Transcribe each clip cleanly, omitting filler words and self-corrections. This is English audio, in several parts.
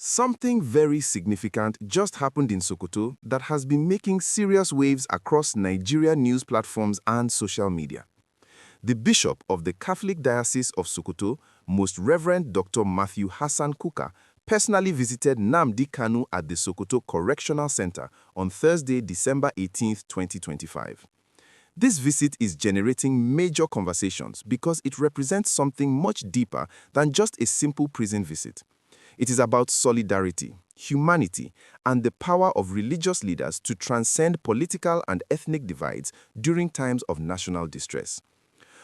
Something very significant just happened in Sokoto that has been making serious waves across Nigerian news platforms and social media. The Bishop of the Catholic Diocese of Sokoto, Most Reverend Dr. Matthew Hassan Kukah, personally visited Nnamdi Kanu at the Sokoto Correctional Center on Thursday, December 18, 2025. This visit is generating major conversations because it represents something much deeper than just a simple prison visit. It is about solidarity, humanity, and the power of religious leaders to transcend political and ethnic divides during times of national distress.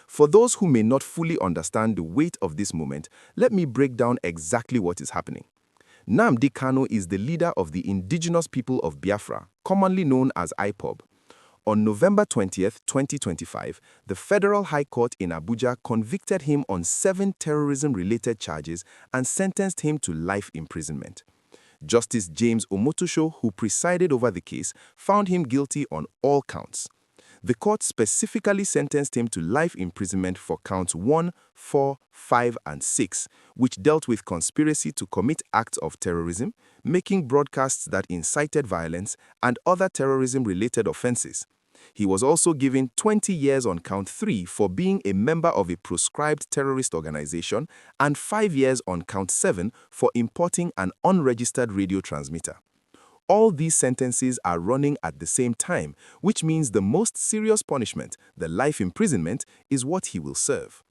For those who may not fully understand the weight of this moment, let me break down exactly what is happening. Nnamdi Kanu is the leader of the indigenous people of Biafra, commonly known as IPOB. On November 20, 2025, the Federal High Court in Abuja convicted him on 7 terrorism-related charges and sentenced him to life imprisonment. Justice James Omotosho, who presided over the case, found him guilty on all counts. The court specifically sentenced him to life imprisonment for counts 1, 4, 5, and 6, which dealt with conspiracy to commit acts of terrorism, making broadcasts that incited violence, and other terrorism-related offenses. He was also given 20 years on count 3 for being a member of a proscribed terrorist organization and 5 years on count 7 for importing an unregistered radio transmitter. All these sentences are running at the same time, which means the most serious punishment, the life imprisonment, is what he will serve.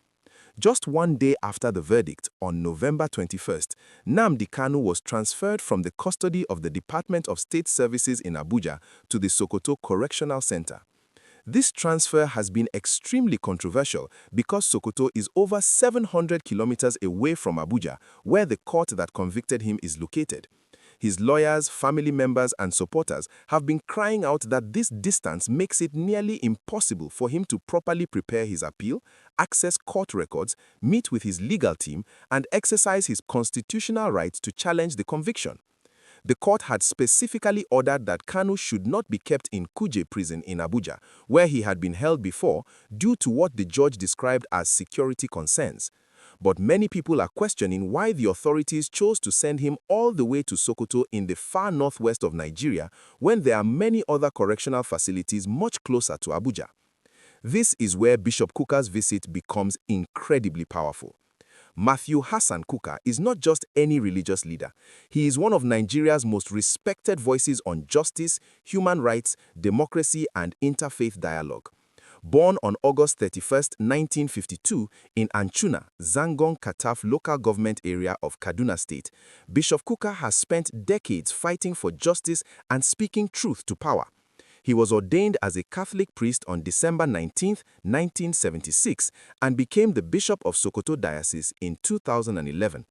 Just one day after the verdict, on November 21st, Nnamdi Kanu was transferred from the custody of the Department of State Services in Abuja to the Sokoto Correctional Center. This transfer has been extremely controversial because Sokoto is over 700 kilometers away from Abuja, where the court that convicted him is located. His lawyers, family members, and supporters have been crying out that this distance makes it nearly impossible for him to properly prepare his appeal, access court records, meet with his legal team, and exercise his constitutional right to challenge the conviction. The court had specifically ordered that Kanu should not be kept in Kuje prison in Abuja, where he had been held before, due to what the judge described as security concerns. But many people are questioning why the authorities chose to send him all the way to Sokoto in the far northwest of Nigeria when there are many other correctional facilities much closer to Abuja. This is where Bishop Kukah's visit becomes incredibly powerful. Matthew Hassan Kukah is not just any religious leader. He is one of Nigeria's most respected voices on justice, human rights, democracy, and interfaith dialogue. Born on August 31, 1952, in Anchuna, Zangon Kataf local government area of Kaduna State, Bishop Kukah has spent decades fighting for justice and speaking truth to power. He was ordained as a Catholic priest on December 19, 1976, and became the Bishop of Sokoto Diocese in 2011.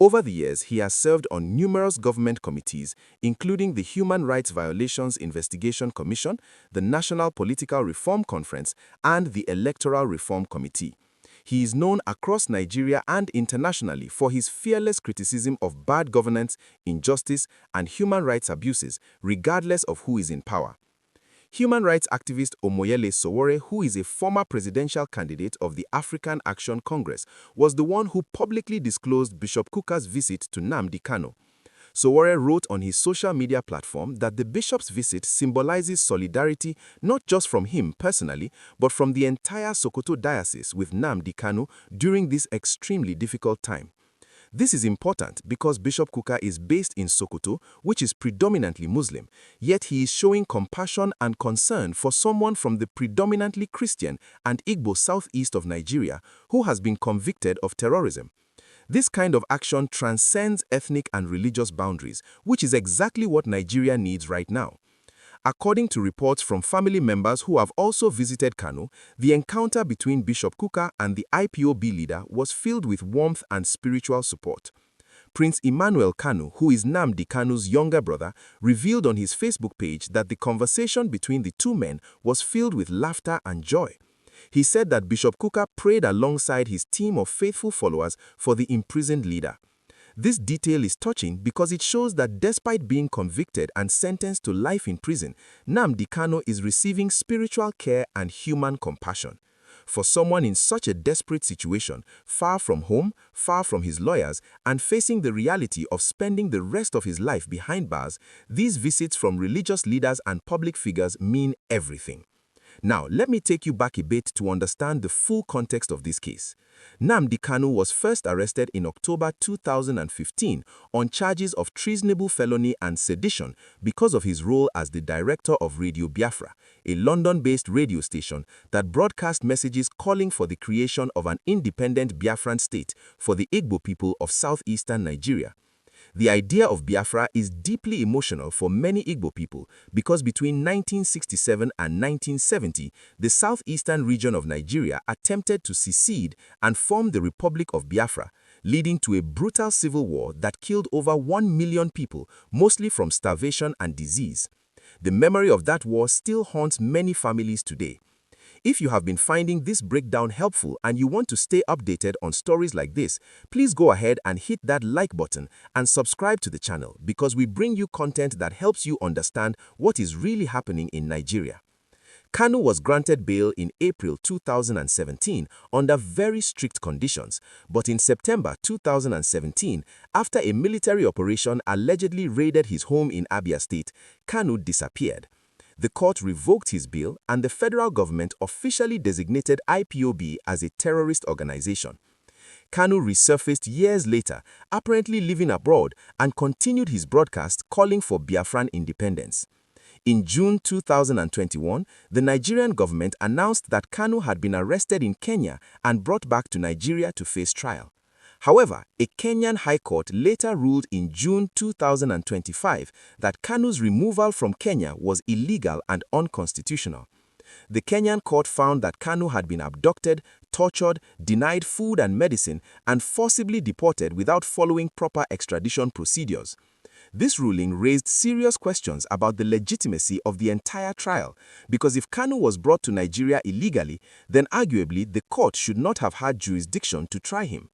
Over the years, he has served on numerous government committees, including the Human Rights Violations Investigation Commission, the National Political Reform Conference, and the Electoral Reform Committee. He is known across Nigeria and internationally for his fearless criticism of bad governance, injustice, and human rights abuses, regardless of who is in power. Human rights activist Omoyele Sowore, who is a former presidential candidate of the African Action Congress, was the one who publicly disclosed Bishop Kukah's visit to Nnamdi Kanu. Sowore wrote on his social media platform that the bishop's visit symbolizes solidarity not just from him personally, but from the entire Sokoto diocese with Nnamdi Kanu during this extremely difficult time. This is important because Bishop Kukah is based in Sokoto, which is predominantly Muslim, yet he is showing compassion and concern for someone from the predominantly Christian and Igbo southeast of Nigeria who has been convicted of terrorism. This kind of action transcends ethnic and religious boundaries, which is exactly what Nigeria needs right now. According to reports from family members who have also visited Kanu, the encounter between Bishop Kukah and the IPOB leader was filled with warmth and spiritual support. Prince Emmanuel Kanu, who is Nnamdi Kanu's younger brother, revealed on his Facebook page that the conversation between the two men was filled with laughter and joy. He said that Bishop Kukah prayed alongside his team of faithful followers for the imprisoned leader. This detail is touching because it shows that despite being convicted and sentenced to life in prison, Nnamdi Kanu is receiving spiritual care and human compassion. For someone in such a desperate situation, far from home, far from his lawyers, and facing the reality of spending the rest of his life behind bars, these visits from religious leaders and public figures mean everything. Now, let me take you back a bit to understand the full context of this case. Nnamdi Kanu was first arrested in October 2015 on charges of treasonable felony and sedition because of his role as the director of Radio Biafra, a London-based radio station that broadcast messages calling for the creation of an independent Biafran state for the Igbo people of southeastern Nigeria. The idea of Biafra is deeply emotional for many Igbo people because between 1967 and 1970, the southeastern region of Nigeria attempted to secede and form the Republic of Biafra, leading to a brutal civil war that killed over 1 million people, mostly from starvation and disease. The memory of that war still haunts many families today. If you have been finding this breakdown helpful and you want to stay updated on stories like this, please go ahead and hit that like button and subscribe to the channel because we bring you content that helps you understand what is really happening in Nigeria. Kanu was granted bail in April 2017 under very strict conditions, but in September 2017, after a military operation allegedly raided his home in Abia State, Kanu disappeared. The court revoked his bail and the federal government officially designated IPOB as a terrorist organization. Kanu resurfaced years later, apparently living abroad, and continued his broadcast calling for Biafran independence. In June 2021, the Nigerian government announced that Kanu had been arrested in Kenya and brought back to Nigeria to face trial. However, a Kenyan High Court later ruled in June 2025 that Kanu's removal from Kenya was illegal and unconstitutional. The Kenyan court found that Kanu had been abducted, tortured, denied food and medicine, and forcibly deported without following proper extradition procedures. This ruling raised serious questions about the legitimacy of the entire trial, because if Kanu was brought to Nigeria illegally, then arguably the court should not have had jurisdiction to try him.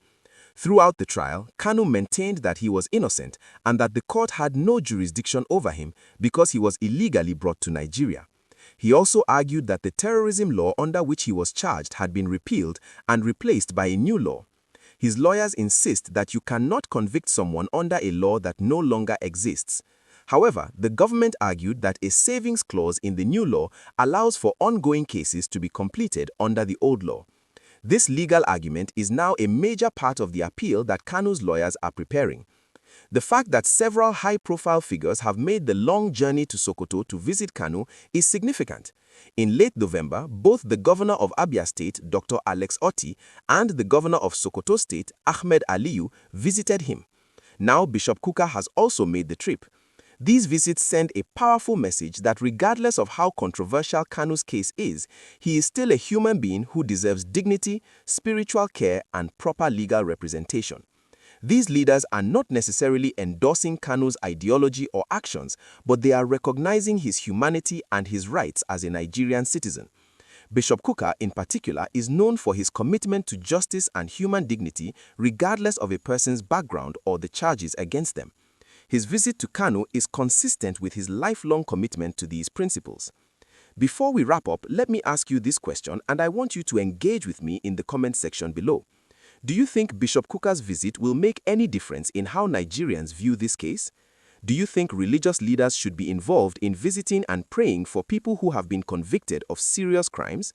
Throughout the trial, Kanu maintained that he was innocent and that the court had no jurisdiction over him because he was illegally brought to Nigeria. He also argued that the terrorism law under which he was charged had been repealed and replaced by a new law. His lawyers insist that you cannot convict someone under a law that no longer exists. However, the government argued that a savings clause in the new law allows for ongoing cases to be completed under the old law. This legal argument is now a major part of the appeal that Kanu's lawyers are preparing. The fact that several high-profile figures have made the long journey to Sokoto to visit Kanu is significant. In late November, both the governor of Abia State, Dr. Alex Otti, and the governor of Sokoto State, Ahmed Aliyu, visited him. Now Bishop Kuka has also made the trip. These visits send a powerful message that regardless of how controversial Kanu's case is, he is still a human being who deserves dignity, spiritual care, and proper legal representation. These leaders are not necessarily endorsing Kanu's ideology or actions, but they are recognizing his humanity and his rights as a Nigerian citizen. Bishop Kuka, in particular, is known for his commitment to justice and human dignity regardless of a person's background or the charges against them. His visit to Kanu is consistent with his lifelong commitment to these principles. Before we wrap up, let me ask you this question, and I want you to engage with me in the comment section below. Do you think Bishop Kuka's visit will make any difference in how Nigerians view this case? Do you think religious leaders should be involved in visiting and praying for people who have been convicted of serious crimes?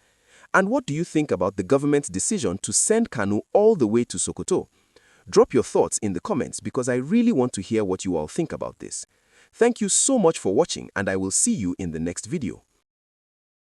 And what do you think about the government's decision to send Kanu all the way to Sokoto? Drop your thoughts in the comments because I really want to hear what you all think about this. Thank you so much for watching, and I will see you in the next video.